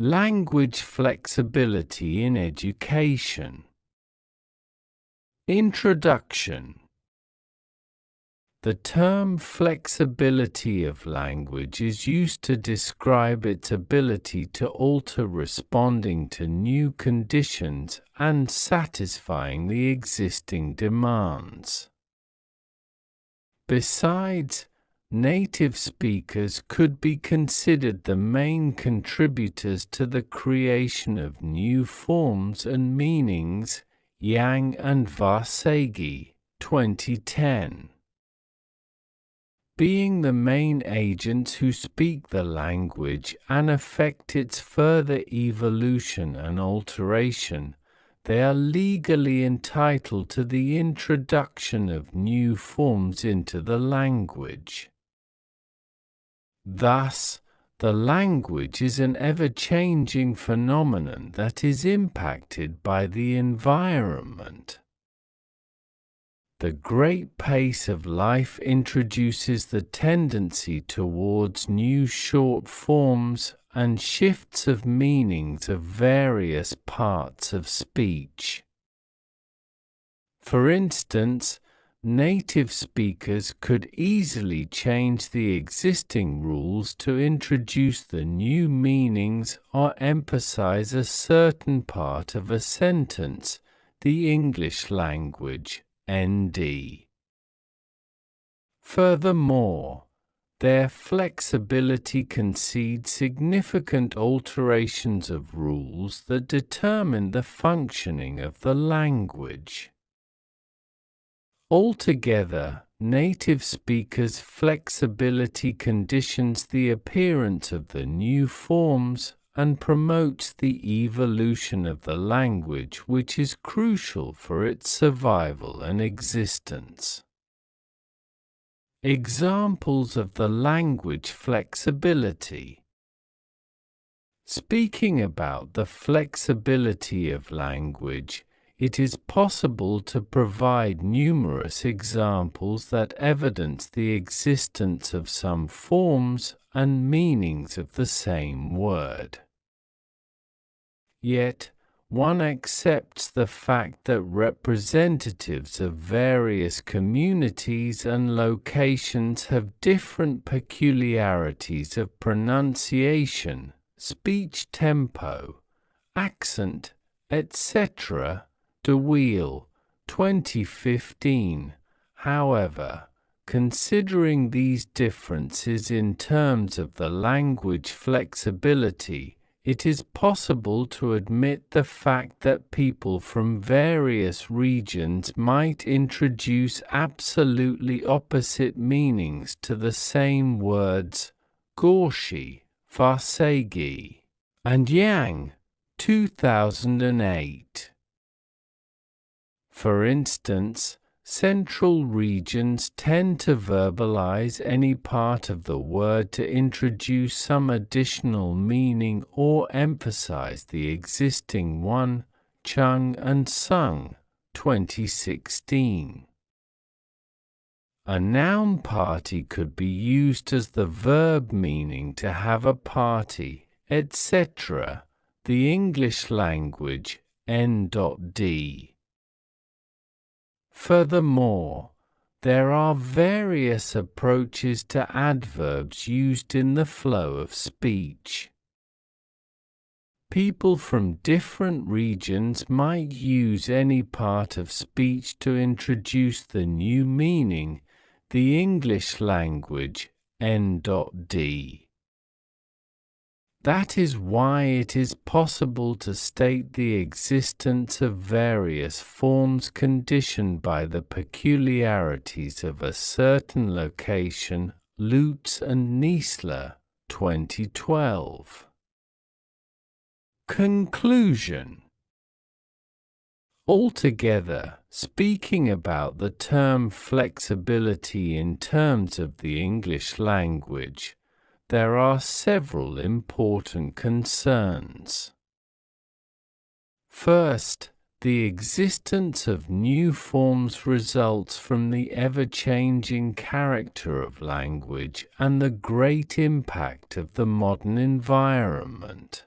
Language flexibility in education. Introduction. The term flexibility of language is used to describe its ability to alter responding to new conditions and satisfying the existing demands. Besides, native speakers could be considered the main contributors to the creation of new forms and meanings. Yang and Varsegi, 2010. Being the main agents who speak the language and affect its further evolution and alteration, they are legally entitled to the introduction of new forms into the language. Thus, the language is an ever-changing phenomenon that is impacted by the environment. The great pace of life introduces the tendency towards new short forms and shifts of meanings of various parts of speech. For instance, native speakers could easily change the existing rules to introduce the new meanings or emphasize a certain part of a sentence, the English language, ND. Furthermore, their flexibility concedes significant alterations of rules that determine the functioning of the language. Altogether, native speakers' flexibility conditions the appearance of the new forms and promotes the evolution of the language, which is crucial for its survival and existence. Examples of the language flexibility. Speaking about the flexibility of language, it is possible to provide numerous examples that evidence the existence of some forms and meanings of the same word. Yet, one accepts the fact that representatives of various communities and locations have different peculiarities of pronunciation, speech tempo, accent, etc. De Wheel, 2015. However, considering these differences in terms of the language flexibility, it is possible to admit the fact that people from various regions might introduce absolutely opposite meanings to the same words, Gorshi, Varsegi, and Yang, 2008. For instance, central regions tend to verbalize any part of the word to introduce some additional meaning or emphasize the existing one, Chung and Sung, 2016. A noun party could be used as the verb meaning to have a party, etc. The English language, N.D. Furthermore, there are various approaches to adverbs used in the flow of speech. People from different regions might use any part of speech to introduce the new meaning, the English language, N.D. That is why it is possible to state the existence of various forms conditioned by the peculiarities of a certain location. Lutz and Niesler, 2012. Conclusion. Altogether, speaking about the term flexibility in terms of the English language, there are several important concerns. First, the existence of new forms results from the ever-changing character of language and the great impact of the modern environment.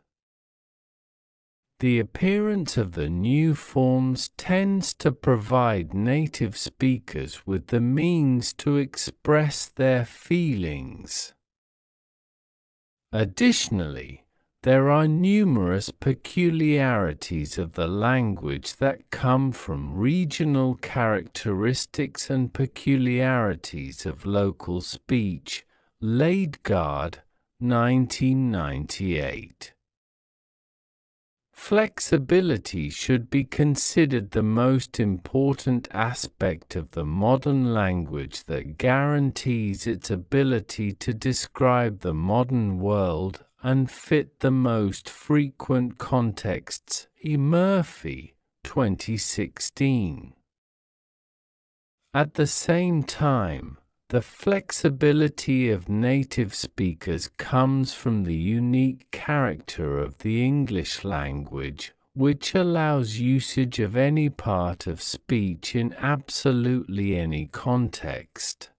The appearance of the new forms tends to provide native speakers with the means to express their feelings. Additionally, there are numerous peculiarities of the language that come from regional characteristics and peculiarities of local speech. Lydgaard, 1998. Flexibility should be considered the most important aspect of the modern language that guarantees its ability to describe the modern world and fit the most frequent contexts. E. Murphy, 2016. At the same time, the flexibility of native speakers comes from the unique character of the English language, which allows usage of any part of speech in absolutely any context.